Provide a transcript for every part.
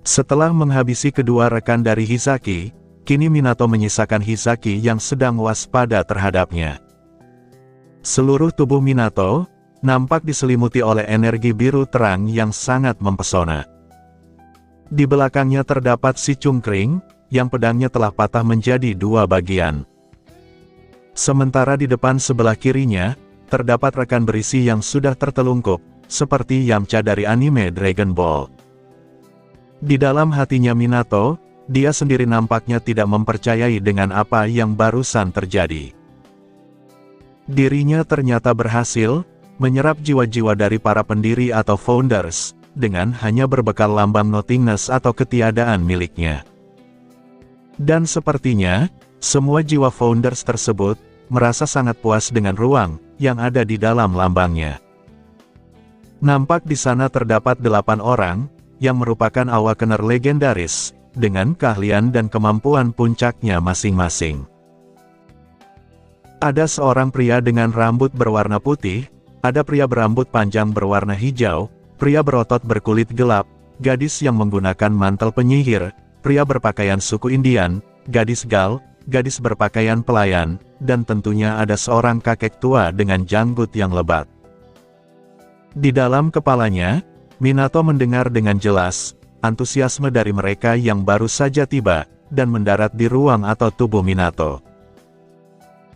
Setelah menghabisi kedua rekan dari Hisaki, kini Minato menyisakan Hisaki yang sedang waspada terhadapnya. Seluruh tubuh Minato nampak diselimuti oleh energi biru terang yang sangat mempesona. Di belakangnya terdapat si cungkring, yang pedangnya telah patah menjadi dua bagian. Sementara di depan sebelah kirinya, terdapat rekan berisi yang sudah tertelungkup, seperti Yamcha dari anime Dragon Ball. Di dalam hatinya Minato, dia sendiri nampaknya tidak mempercayai dengan apa yang barusan terjadi. Dirinya ternyata berhasil menyerap jiwa-jiwa dari para pendiri atau founders, dengan hanya berbekal lambang nothingness atau ketiadaan miliknya. Dan sepertinya, semua jiwa founders tersebut merasa sangat puas dengan ruang yang ada di dalam lambangnya. Nampak di sana terdapat 8 orang, yang merupakan awakener legendaris, dengan keahlian dan kemampuan puncaknya masing-masing. Ada seorang pria dengan rambut berwarna putih, ada pria berambut panjang berwarna hijau, pria berotot berkulit gelap, gadis yang menggunakan mantel penyihir, pria berpakaian suku Indian, gadis Gal, gadis berpakaian pelayan, dan tentunya ada seorang kakek tua dengan janggut yang lebat. Di dalam kepalanya, Minato mendengar dengan jelas antusiasme dari mereka yang baru saja tiba, dan mendarat di ruang atau tubuh Minato.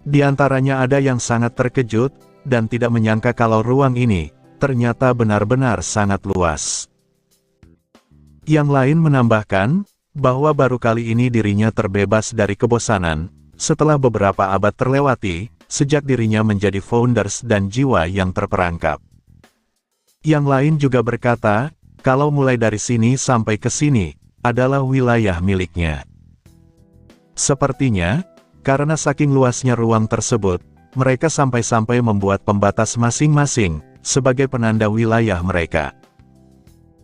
Di antaranya ada yang sangat terkejut, dan tidak menyangka kalau ruang ini ternyata benar-benar sangat luas. Yang lain menambahkan, bahwa baru kali ini dirinya terbebas dari kebosanan, setelah beberapa abad terlewati, sejak dirinya menjadi founders dan jiwa yang terperangkap. Yang lain juga berkata, kalau mulai dari sini sampai ke sini, adalah wilayah miliknya. Sepertinya, karena saking luasnya ruang tersebut, mereka sampai-sampai membuat pembatas masing-masing, sebagai penanda wilayah mereka.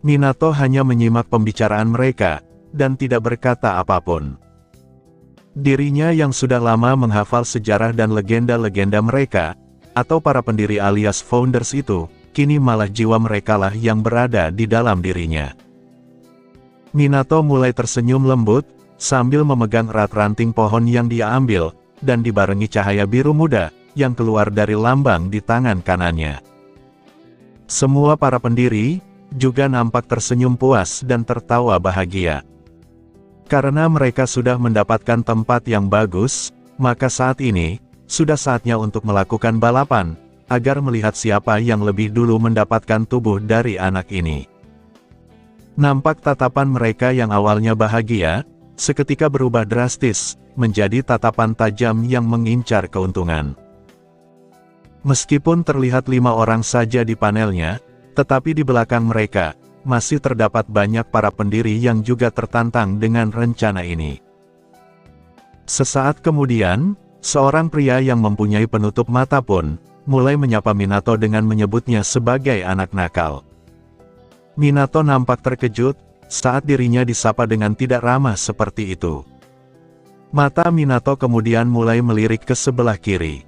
Minato hanya menyimak pembicaraan mereka, dan tidak berkata apapun. Dirinya yang sudah lama menghafal sejarah dan legenda-legenda mereka, atau para pendiri alias founders itu, kini malah jiwa merekalah yang berada di dalam dirinya. Minato mulai tersenyum lembut, sambil memegang erat ranting pohon yang dia ambil, dan dibarengi cahaya biru muda, yang keluar dari lambang di tangan kanannya. Semua para pendiri, juga nampak tersenyum puas dan tertawa bahagia. Karena mereka sudah mendapatkan tempat yang bagus, maka saat ini, sudah saatnya untuk melakukan balapan, agar melihat siapa yang lebih dulu mendapatkan tubuh dari anak ini. Nampak tatapan mereka yang awalnya bahagia, seketika berubah drastis, menjadi tatapan tajam yang mengincar keuntungan. Meskipun terlihat 5 orang saja di panelnya, tetapi di belakang mereka, masih terdapat banyak para pendiri yang juga tertantang dengan rencana ini. Sesaat kemudian, seorang pria yang mempunyai penutup mata pun, mulai menyapa Minato dengan menyebutnya sebagai anak nakal. Minato nampak terkejut, saat dirinya disapa dengan tidak ramah seperti itu. Mata Minato kemudian mulai melirik ke sebelah kiri.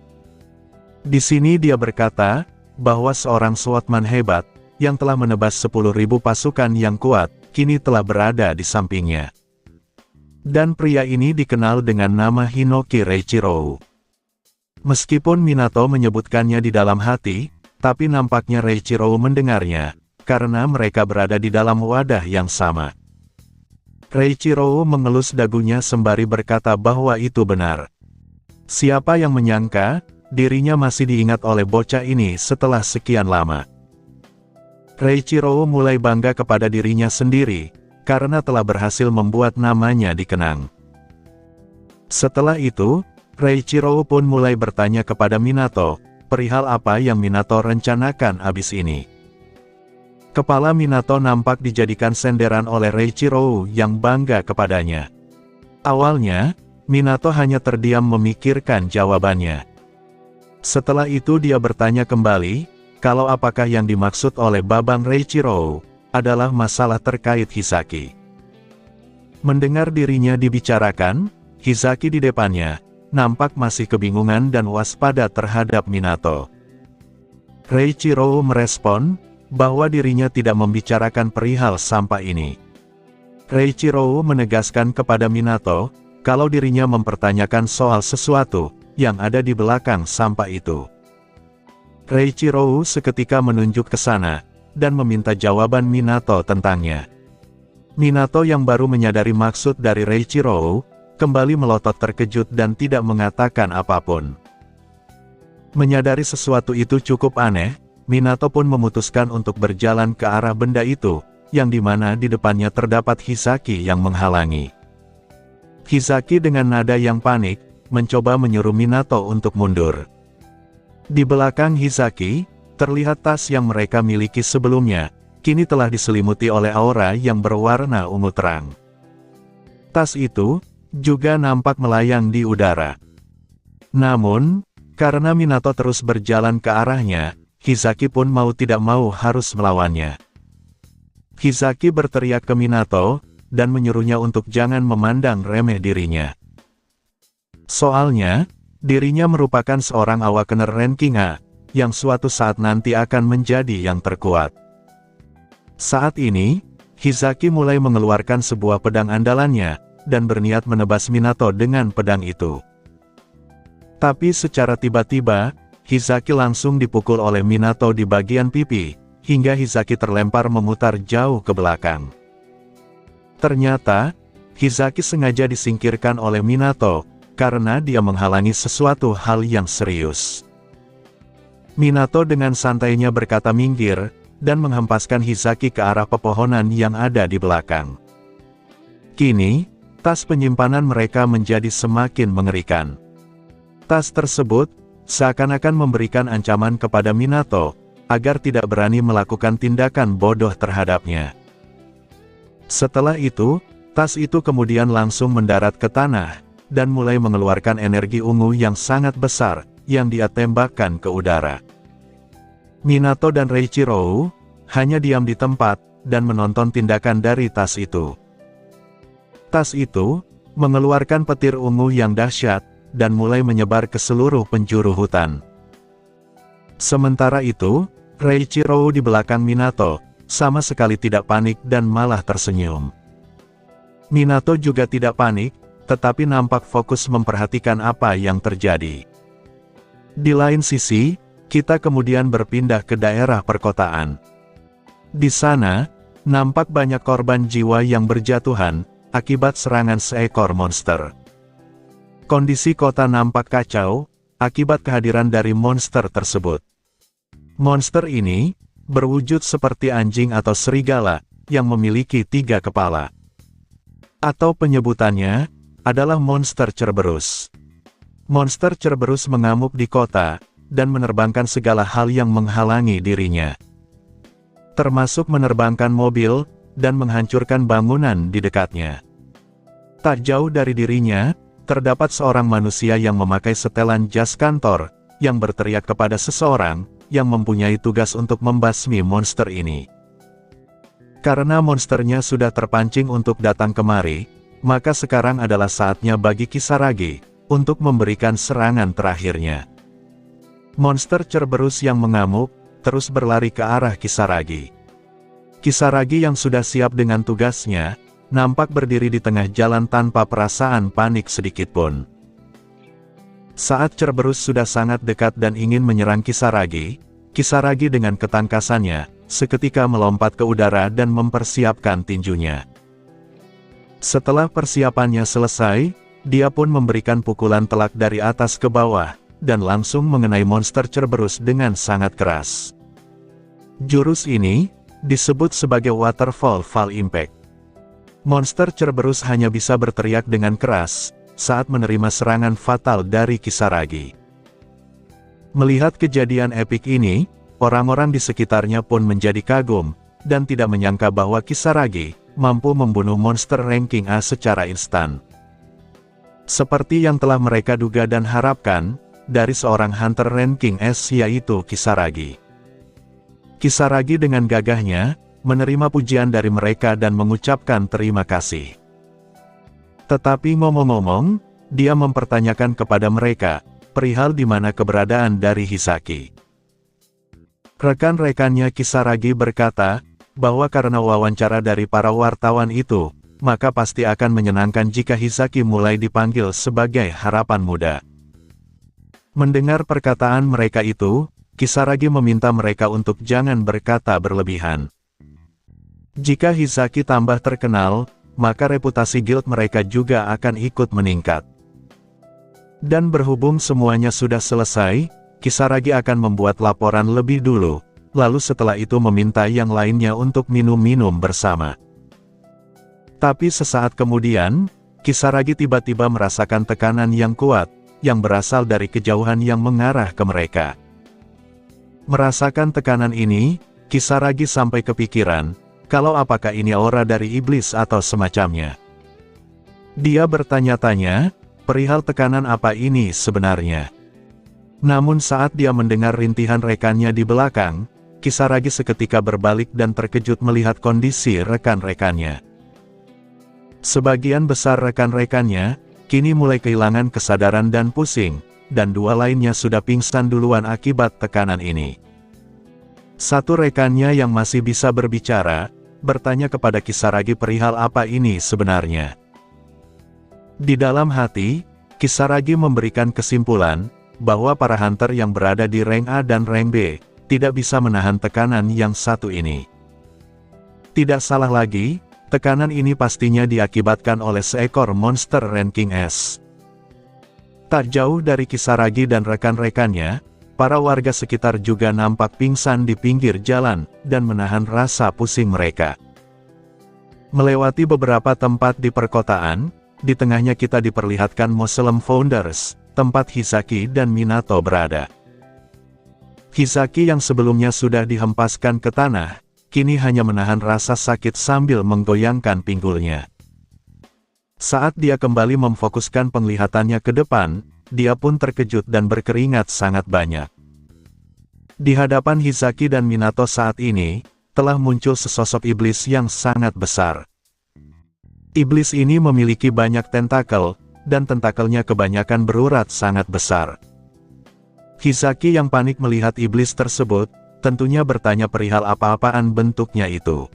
Di sini dia berkata, bahwa seorang swordsman hebat, yang telah menebas 10.000 pasukan yang kuat, kini telah berada di sampingnya. Dan pria ini dikenal dengan nama Hinoki Reichiro. Meskipun Minato menyebutkannya di dalam hati, tapi nampaknya Reichiro mendengarnya, karena mereka berada di dalam wadah yang sama. Reichiro mengelus dagunya sembari berkata bahwa itu benar. Siapa yang menyangka, dirinya masih diingat oleh bocah ini setelah sekian lama. Reichiro mulai bangga kepada dirinya sendiri, karena telah berhasil membuat namanya dikenang. Setelah itu, Reichiro pun mulai bertanya kepada Minato, perihal apa yang Minato rencanakan abis ini. Kepala Minato nampak dijadikan senderan oleh Reichiro yang bangga kepadanya. Awalnya, Minato hanya terdiam memikirkan jawabannya. Setelah itu dia bertanya kembali, kalau apakah yang dimaksud oleh Babang Reichiro, adalah masalah terkait Hisaki. Mendengar dirinya dibicarakan, Hisaki di depannya, nampak masih kebingungan dan waspada terhadap Minato. Reichiro merespon, bahwa dirinya tidak membicarakan perihal sampah ini. Reiichiro menegaskan kepada Minato, kalau dirinya mempertanyakan soal sesuatu yang ada di belakang sampah itu. Reiichiro seketika menunjuk ke sana, dan meminta jawaban Minato tentangnya. Minato yang baru menyadari maksud dari Reiichiro, kembali melotot terkejut dan tidak mengatakan apapun. Menyadari sesuatu itu cukup aneh, Minato pun memutuskan untuk berjalan ke arah benda itu, yang dimana di depannya terdapat Hisaki yang menghalangi. Hisaki dengan nada yang panik, mencoba menyuruh Minato untuk mundur. Di belakang Hisaki, terlihat tas yang mereka miliki sebelumnya, kini telah diselimuti oleh aura yang berwarna ungu terang. Tas itu juga nampak melayang di udara. Namun, karena Minato terus berjalan ke arahnya, Hisaki pun mau tidak mau harus melawannya. Hisaki berteriak ke Minato, dan menyuruhnya untuk jangan memandang remeh dirinya. Soalnya, dirinya merupakan seorang awakener ranking A, yang suatu saat nanti akan menjadi yang terkuat. Saat ini, Hisaki mulai mengeluarkan sebuah pedang andalannya, dan berniat menebas Minato dengan pedang itu. Tapi secara tiba-tiba, Hisaki langsung dipukul oleh Minato di bagian pipi, hingga Hisaki terlempar memutar jauh ke belakang. Ternyata, Hisaki sengaja disingkirkan oleh Minato, karena dia menghalangi sesuatu hal yang serius. Minato dengan santainya berkata minggir, dan menghempaskan Hisaki ke arah pepohonan yang ada di belakang. Kini, tas penyimpanan mereka menjadi semakin mengerikan. Tas tersebut, seakan-akan memberikan ancaman kepada Minato, agar tidak berani melakukan tindakan bodoh terhadapnya. Setelah itu, tas itu kemudian langsung mendarat ke tanah, dan mulai mengeluarkan energi ungu yang sangat besar, yang dia tembakkan ke udara. Minato dan Reiichiro hanya diam di tempat, dan menonton tindakan dari tas itu. Tas itu mengeluarkan petir ungu yang dahsyat, dan mulai menyebar ke seluruh penjuru hutan. Sementara itu, Reiichiro di belakang Minato, sama sekali tidak panik dan malah tersenyum. Minato juga tidak panik, tetapi nampak fokus memperhatikan apa yang terjadi. Di lain sisi, kita kemudian berpindah ke daerah perkotaan. Di sana, nampak banyak korban jiwa yang berjatuhan, akibat serangan seekor monster. Kondisi kota nampak kacau, akibat kehadiran dari monster tersebut. Monster ini, berwujud seperti anjing atau serigala, yang memiliki 3 kepala. Atau penyebutannya, adalah monster Cerberus. Monster Cerberus mengamuk di kota, dan menerbangkan segala hal yang menghalangi dirinya. Termasuk menerbangkan mobil, dan menghancurkan bangunan di dekatnya. Tak jauh dari dirinya, terdapat seorang manusia yang memakai setelan jas kantor, yang berteriak kepada seseorang, yang mempunyai tugas untuk membasmi monster ini. Karena monsternya sudah terpancing untuk datang kemari, maka sekarang adalah saatnya bagi Kisaragi, untuk memberikan serangan terakhirnya. Monster Cerberus yang mengamuk, terus berlari ke arah Kisaragi. Kisaragi yang sudah siap dengan tugasnya, nampak berdiri di tengah jalan tanpa perasaan panik sedikitpun. Saat Cerberus sudah sangat dekat dan ingin menyerang Kisaragi, Kisaragi dengan ketangkasannya, seketika melompat ke udara dan mempersiapkan tinjunya. Setelah persiapannya selesai, dia pun memberikan pukulan telak dari atas ke bawah, dan langsung mengenai monster Cerberus dengan sangat keras. Jurus ini, disebut sebagai Waterfall Fall Impact. Monster Cerberus hanya bisa berteriak dengan keras, saat menerima serangan fatal dari Kisaragi. Melihat kejadian epik ini, orang-orang di sekitarnya pun menjadi kagum, dan tidak menyangka bahwa Kisaragi mampu membunuh monster ranking A secara instan. Seperti yang telah mereka duga dan harapkan, dari seorang hunter ranking S yaitu Kisaragi. Kisaragi dengan gagahnya, menerima pujian dari mereka dan mengucapkan terima kasih. Tetapi ngomong-ngomong, dia mempertanyakan kepada mereka, perihal di mana keberadaan dari Hisaki. Rekan-rekannya Kisaragi berkata, bahwa karena wawancara dari para wartawan itu, maka pasti akan menyenangkan jika Hisaki mulai dipanggil sebagai harapan muda. Mendengar perkataan mereka itu, Kisaragi meminta mereka untuk jangan berkata berlebihan. Jika Hisaki tambah terkenal, maka reputasi guild mereka juga akan ikut meningkat. Dan berhubung semuanya sudah selesai, Kisaragi akan membuat laporan lebih dulu, lalu setelah itu meminta yang lainnya untuk minum-minum bersama. Tapi sesaat kemudian, Kisaragi tiba-tiba merasakan tekanan yang kuat, yang berasal dari kejauhan yang mengarah ke mereka. Merasakan tekanan ini, Kisaragi sampai kepikiran, kalau apakah ini aura dari iblis atau semacamnya. Dia bertanya-tanya, perihal tekanan apa ini sebenarnya. Namun saat dia mendengar rintihan rekannya di belakang, Kisaragi seketika berbalik dan terkejut melihat kondisi rekan-rekannya. Sebagian besar rekan-rekannya, kini mulai kehilangan kesadaran dan pusing, dan dua lainnya sudah pingsan duluan akibat tekanan ini. Satu rekannya yang masih bisa berbicara, bertanya kepada Kisaragi perihal apa ini sebenarnya. Di dalam hati, Kisaragi memberikan kesimpulan, bahwa para hunter yang berada di rank A dan rank B, tidak bisa menahan tekanan yang satu ini. Tidak salah lagi, tekanan ini pastinya diakibatkan oleh seekor monster ranking S. Tak jauh dari Kisaragi dan rekan-rekannya, para warga sekitar juga nampak pingsan di pinggir jalan, dan menahan rasa pusing mereka. Melewati beberapa tempat di perkotaan, di tengahnya kita diperlihatkan Mausoleum Founders, tempat Hisaki dan Minato berada. Hisaki yang sebelumnya sudah dihempaskan ke tanah, kini hanya menahan rasa sakit sambil menggoyangkan pinggulnya. Saat dia kembali memfokuskan penglihatannya ke depan, dia pun terkejut dan berkeringat sangat banyak. Di hadapan Hisaki dan Minato saat ini, telah muncul sesosok iblis yang sangat besar. Iblis ini memiliki banyak tentakel, dan tentakelnya kebanyakan berurat sangat besar. Hisaki yang panik melihat iblis tersebut, tentunya bertanya perihal apa-apaan bentuknya itu.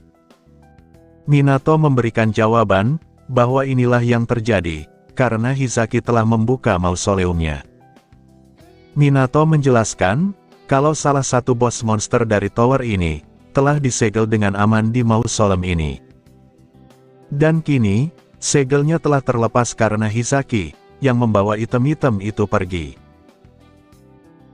Minato memberikan jawaban, bahwa inilah yang terjadi, karena Hisaki telah membuka mausoleumnya. Minato menjelaskan, kalau salah satu bos monster dari tower ini, telah disegel dengan aman di mausoleum ini. Dan kini, segelnya telah terlepas karena Hisaki, yang membawa item-item itu pergi.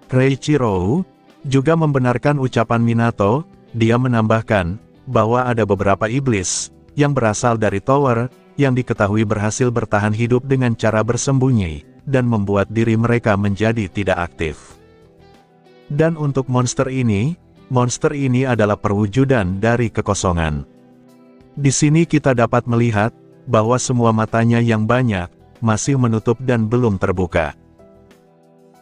Reiichiro juga membenarkan ucapan Minato, dia menambahkan, bahwa ada beberapa iblis, yang berasal dari tower, yang diketahui berhasil bertahan hidup dengan cara bersembunyi, dan membuat diri mereka menjadi tidak aktif. Dan untuk monster ini adalah perwujudan dari kekosongan. Di sini kita dapat melihat, bahwa semua matanya yang banyak, masih menutup dan belum terbuka.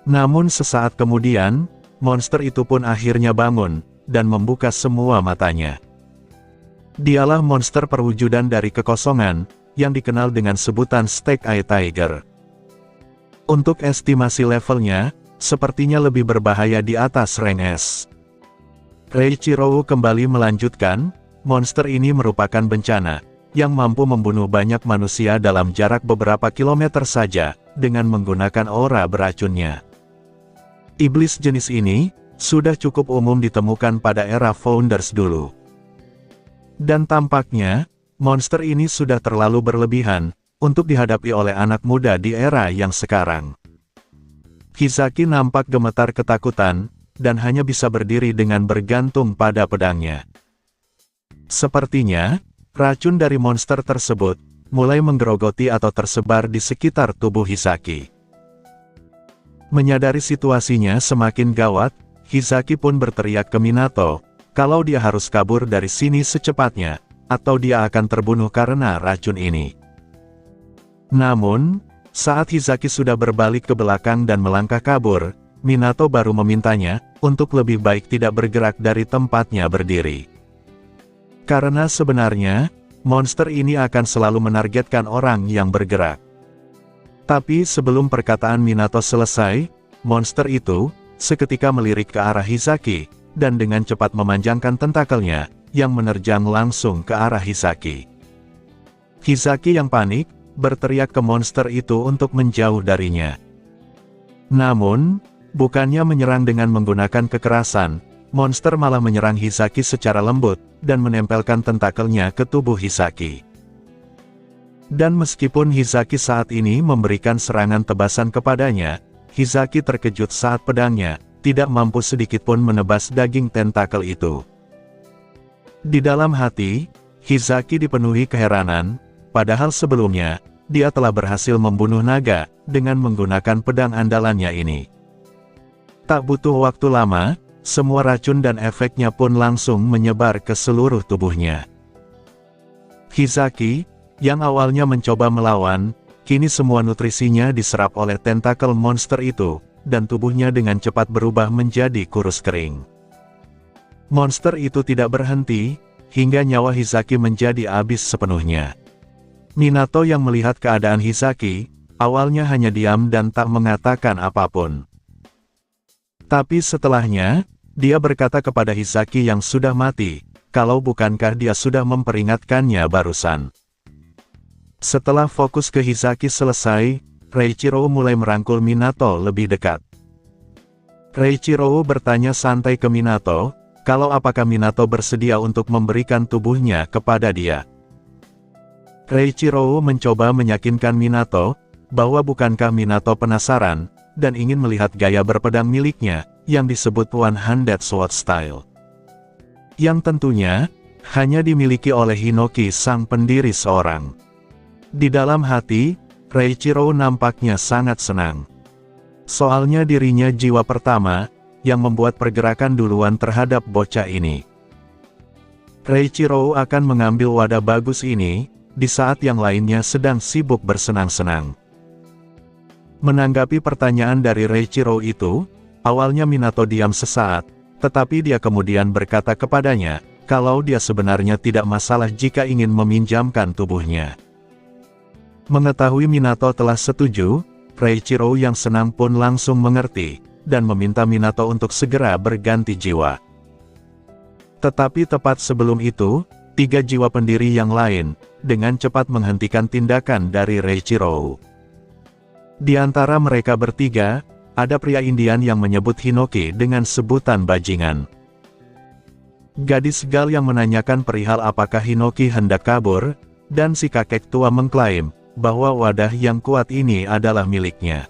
Namun sesaat kemudian, monster itu pun akhirnya bangun, dan membuka semua matanya. Dialah monster perwujudan dari kekosongan, yang dikenal dengan sebutan Snake Eye Tiger. Untuk estimasi levelnya, sepertinya lebih berbahaya di atas rank S. Reiichiro kembali melanjutkan, monster ini merupakan bencana, yang mampu membunuh banyak manusia dalam jarak beberapa kilometer saja, dengan menggunakan aura beracunnya. Iblis jenis ini, sudah cukup umum ditemukan pada era Founders dulu. Dan tampaknya, monster ini sudah terlalu berlebihan, untuk dihadapi oleh anak muda di era yang sekarang. Hisaki nampak gemetar ketakutan, dan hanya bisa berdiri dengan bergantung pada pedangnya. Sepertinya, racun dari monster tersebut, mulai menggerogoti atau tersebar di sekitar tubuh Hisaki. Menyadari situasinya semakin gawat, Hisaki pun berteriak ke Minato, kalau dia harus kabur dari sini secepatnya, atau dia akan terbunuh karena racun ini. Namun, saat Hisaki sudah berbalik ke belakang dan melangkah kabur, Minato baru memintanya, untuk lebih baik tidak bergerak dari tempatnya berdiri. Karena sebenarnya, monster ini akan selalu menargetkan orang yang bergerak. Tapi sebelum perkataan Minato selesai, monster itu, seketika melirik ke arah Hisaki, dan dengan cepat memanjangkan tentakelnya, yang menerjang langsung ke arah Hisaki. Hisaki yang panik, berteriak ke monster itu untuk menjauh darinya. Namun, bukannya menyerang dengan menggunakan kekerasan, monster malah menyerang Hisaki secara lembut, dan menempelkan tentakelnya ke tubuh Hisaki. Dan meskipun Hisaki saat ini memberikan serangan tebasan kepadanya, Hisaki terkejut saat pedangnya tidak mampu sedikitpun menebas daging tentakel itu. Di dalam hati, Hisaki dipenuhi keheranan, padahal sebelumnya, dia telah berhasil membunuh naga dengan menggunakan pedang andalannya ini. Tak butuh waktu lama, semua racun dan efeknya pun langsung menyebar ke seluruh tubuhnya. Hisaki, yang awalnya mencoba melawan, kini semua nutrisinya diserap oleh tentakel monster itu, dan tubuhnya dengan cepat berubah menjadi kurus kering. Monster itu tidak berhenti, hingga nyawa Hisaki menjadi habis sepenuhnya. Minato yang melihat keadaan Hisaki, awalnya hanya diam dan tak mengatakan apapun. Tapi setelahnya, dia berkata kepada Hisaki yang sudah mati, kalau bukankah dia sudah memperingatkannya barusan. Setelah fokus ke Hisaki selesai, Reiichiro mulai merangkul Minato lebih dekat. Reiichiro bertanya santai ke Minato, kalau apakah Minato bersedia untuk memberikan tubuhnya kepada dia. Reiichiro mencoba meyakinkan Minato, bahwa bukankah Minato penasaran, dan ingin melihat gaya berpedang miliknya, yang disebut One-Handed Sword Style. Yang tentunya, hanya dimiliki oleh Hinoki sang pendiri seorang. Di dalam hati, Reiichiro nampaknya sangat senang. Soalnya dirinya jiwa pertama, yang membuat pergerakan duluan terhadap bocah ini. Reiichiro akan mengambil wadah bagus ini, di saat yang lainnya sedang sibuk bersenang-senang. Menanggapi pertanyaan dari Reiichiro itu, awalnya Minato diam sesaat, tetapi dia kemudian berkata kepadanya, kalau dia sebenarnya tidak masalah jika ingin meminjamkan tubuhnya. Mengetahui Minato telah setuju, Reiichiro yang senang pun langsung mengerti, dan meminta Minato untuk segera berganti jiwa. Tetapi tepat sebelum itu, 3 jiwa pendiri yang lain, dengan cepat menghentikan tindakan dari Reiichiro. Di antara mereka bertiga, ada pria Indian yang menyebut Hinoki dengan sebutan bajingan. Gadis Gal yang menanyakan perihal apakah Hinoki hendak kabur, dan si kakek tua mengklaim, bahwa wadah yang kuat ini adalah miliknya.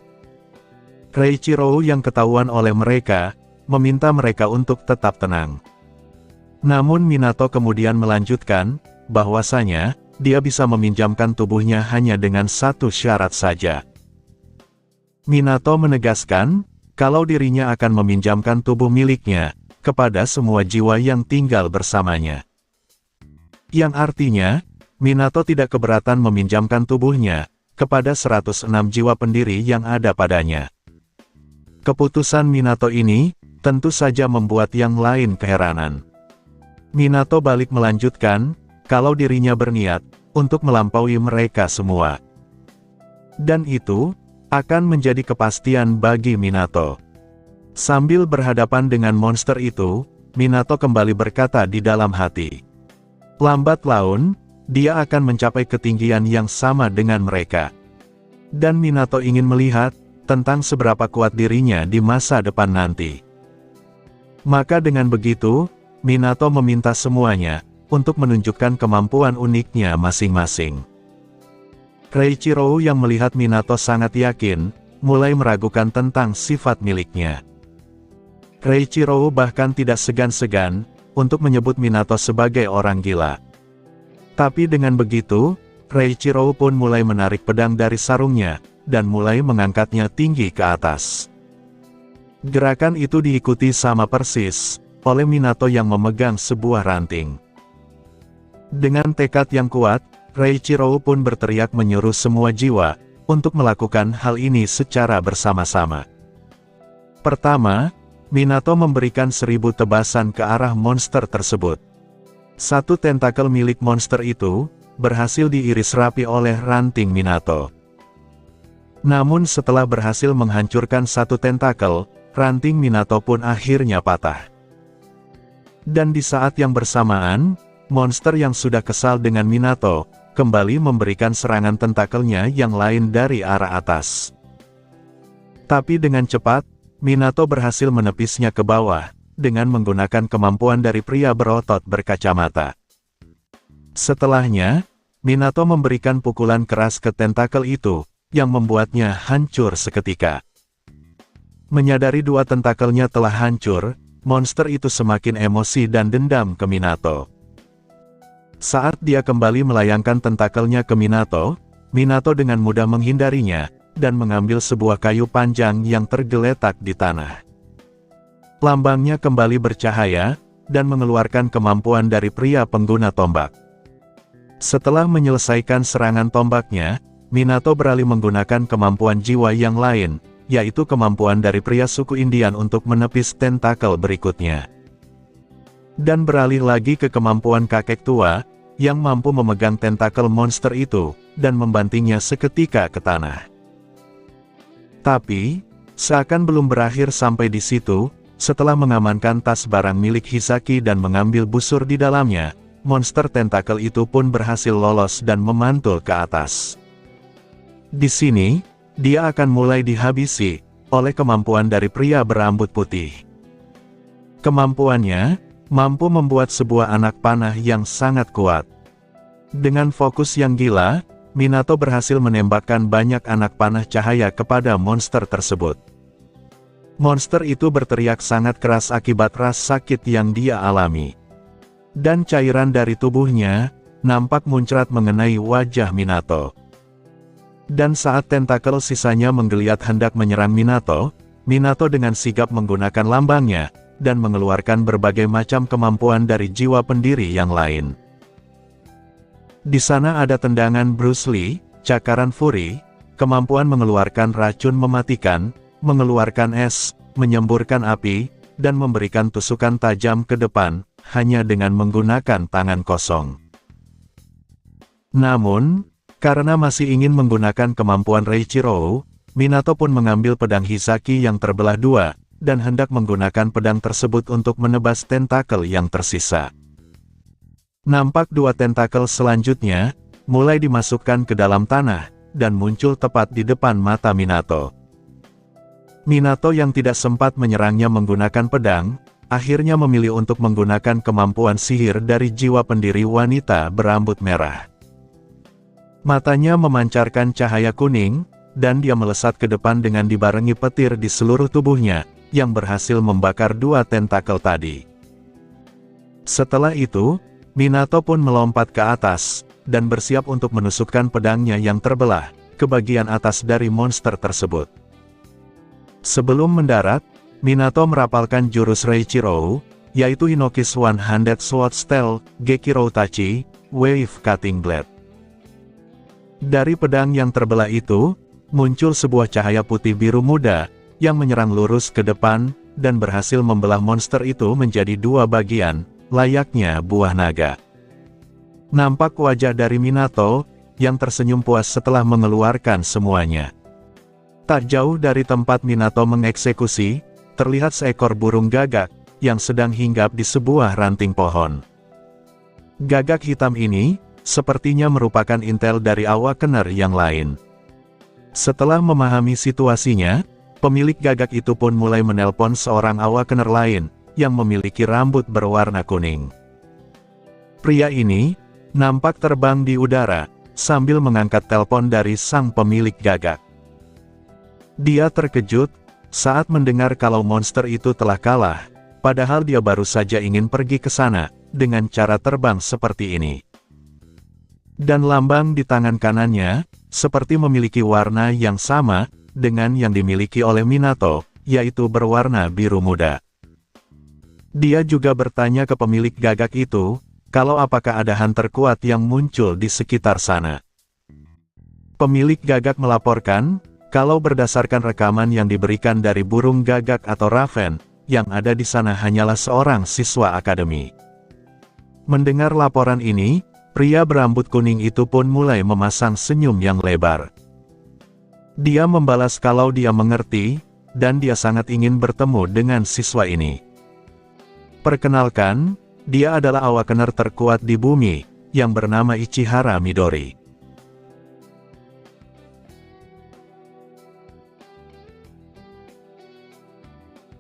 Reiichiro yang ketahuan oleh mereka, meminta mereka untuk tetap tenang. Namun Minato kemudian melanjutkan, bahwasanya, dia bisa meminjamkan tubuhnya hanya dengan satu syarat saja. Minato menegaskan, kalau dirinya akan meminjamkan tubuh miliknya, kepada semua jiwa yang tinggal bersamanya. Yang artinya, Minato tidak keberatan meminjamkan tubuhnya, kepada 106 jiwa pendiri yang ada padanya. Keputusan Minato ini, tentu saja membuat yang lain keheranan. Minato balik melanjutkan, kalau dirinya berniat, untuk melampaui mereka semua. Dan itu, akan menjadi kepastian bagi Minato. Sambil berhadapan dengan monster itu, Minato kembali berkata di dalam hati. Lambat laun, dia akan mencapai ketinggian yang sama dengan mereka. Dan Minato ingin melihat, tentang seberapa kuat dirinya di masa depan nanti. Maka dengan begitu, Minato meminta semuanya, untuk menunjukkan kemampuan uniknya masing-masing. Reiichiro yang melihat Minato sangat yakin, mulai meragukan tentang sifat miliknya. Reiichiro bahkan tidak segan-segan, untuk menyebut Minato sebagai orang gila. Tapi dengan begitu, Reiichiro pun mulai menarik pedang dari sarungnya, dan mulai mengangkatnya tinggi ke atas. Gerakan itu diikuti sama persis, oleh Minato yang memegang sebuah ranting. Dengan tekad yang kuat, Reiichiro pun berteriak menyuruh semua jiwa, untuk melakukan hal ini secara bersama-sama. Pertama, Minato memberikan 1000 tebasan ke arah monster tersebut. Satu tentakel milik monster itu, berhasil diiris rapi oleh ranting Minato. Namun setelah berhasil menghancurkan satu tentakel, ranting Minato pun akhirnya patah. Dan di saat yang bersamaan, monster yang sudah kesal dengan Minato, kembali memberikan serangan tentakelnya yang lain dari arah atas. Tapi dengan cepat, Minato berhasil menepisnya ke bawah, dengan menggunakan kemampuan dari pria berotot berkacamata. Setelahnya, Minato memberikan pukulan keras ke tentakel itu, yang membuatnya hancur seketika. Menyadari dua tentakelnya telah hancur, monster itu semakin emosi dan dendam ke Minato. Saat dia kembali melayangkan tentakelnya ke Minato, Minato dengan mudah menghindarinya, dan mengambil sebuah kayu panjang yang tergeletak di tanah. Lambangnya kembali bercahaya, dan mengeluarkan kemampuan dari pria pengguna tombak. Setelah menyelesaikan serangan tombaknya, Minato beralih menggunakan kemampuan jiwa yang lain, yaitu kemampuan dari pria suku Indian untuk menepis tentakel berikutnya. Dan beralih lagi ke kemampuan kakek tua, yang mampu memegang tentakel monster itu, dan membantingnya seketika ke tanah. Tapi, seakan belum berakhir sampai di situ, setelah mengamankan tas barang milik Hisaki dan mengambil busur di dalamnya, monster tentakel itu pun berhasil lolos dan memantul ke atas. Di sini, dia akan mulai dihabisi oleh kemampuan dari pria berambut putih. Kemampuannya mampu membuat sebuah anak panah yang sangat kuat. Dengan fokus yang gila, Minato berhasil menembakkan banyak anak panah cahaya kepada monster tersebut. Monster itu berteriak sangat keras akibat rasa sakit yang dia alami. Dan cairan dari tubuhnya nampak muncrat mengenai wajah Minato. Dan saat tentakel sisanya menggeliat hendak menyerang Minato, Minato dengan sigap menggunakan lambangnya, dan mengeluarkan berbagai macam kemampuan dari jiwa pendiri yang lain. Di sana ada tendangan Bruce Lee, cakaran Fury, kemampuan mengeluarkan racun mematikan, mengeluarkan es, menyemburkan api, dan memberikan tusukan tajam ke depan, hanya dengan menggunakan tangan kosong. Namun, karena masih ingin menggunakan kemampuan Reichiro, Minato pun mengambil pedang Hisaki yang terbelah dua, dan hendak menggunakan pedang tersebut untuk menebas tentakel yang tersisa. Nampak dua tentakel selanjutnya, mulai dimasukkan ke dalam tanah, dan muncul tepat di depan mata Minato. Minato yang tidak sempat menyerangnya menggunakan pedang, akhirnya memilih untuk menggunakan kemampuan sihir dari jiwa pendiri wanita berambut merah. Matanya memancarkan cahaya kuning, dan dia melesat ke depan dengan dibarengi petir di seluruh tubuhnya, yang berhasil membakar dua tentakel tadi. Setelah itu, Minato pun melompat ke atas, dan bersiap untuk menusukkan pedangnya yang terbelah, ke bagian atas dari monster tersebut. Sebelum mendarat, Minato merapalkan jurus Reichiro, yaitu Hinoki's One-Handed Sword Style, Gekirou Tachi, Wave Cutting Blade. Dari pedang yang terbelah itu, muncul sebuah cahaya putih biru muda, yang menyerang lurus ke depan, dan berhasil membelah monster itu menjadi dua bagian, layaknya buah naga. Nampak wajah dari Minato, yang tersenyum puas setelah mengeluarkan semuanya. Tak jauh dari tempat Minato mengeksekusi, terlihat seekor burung gagak, yang sedang hinggap di sebuah ranting pohon. Gagak hitam ini, sepertinya merupakan intel dari Awakener yang lain. Setelah memahami situasinya, pemilik gagak itu pun mulai menelpon seorang Awakener lain, yang memiliki rambut berwarna kuning. Pria ini, nampak terbang di udara, sambil mengangkat telepon dari sang pemilik gagak. Dia terkejut, saat mendengar kalau monster itu telah kalah, padahal dia baru saja ingin pergi ke sana, dengan cara terbang seperti ini. Dan lambang di tangan kanannya, seperti memiliki warna yang sama, dengan yang dimiliki oleh Minato, yaitu berwarna biru muda. Dia juga bertanya ke pemilik gagak itu, kalau apakah ada hunter kuat yang muncul di sekitar sana. Pemilik gagak melaporkan, kalau berdasarkan rekaman yang diberikan dari burung gagak atau Raven, yang ada di sana hanyalah seorang siswa akademi. Mendengar laporan ini, pria berambut kuning itu pun mulai memasang senyum yang lebar. Dia membalas kalau dia mengerti, dan dia sangat ingin bertemu dengan siswa ini. Perkenalkan, dia adalah Awakener terkuat di bumi, yang bernama Ichihara Midori.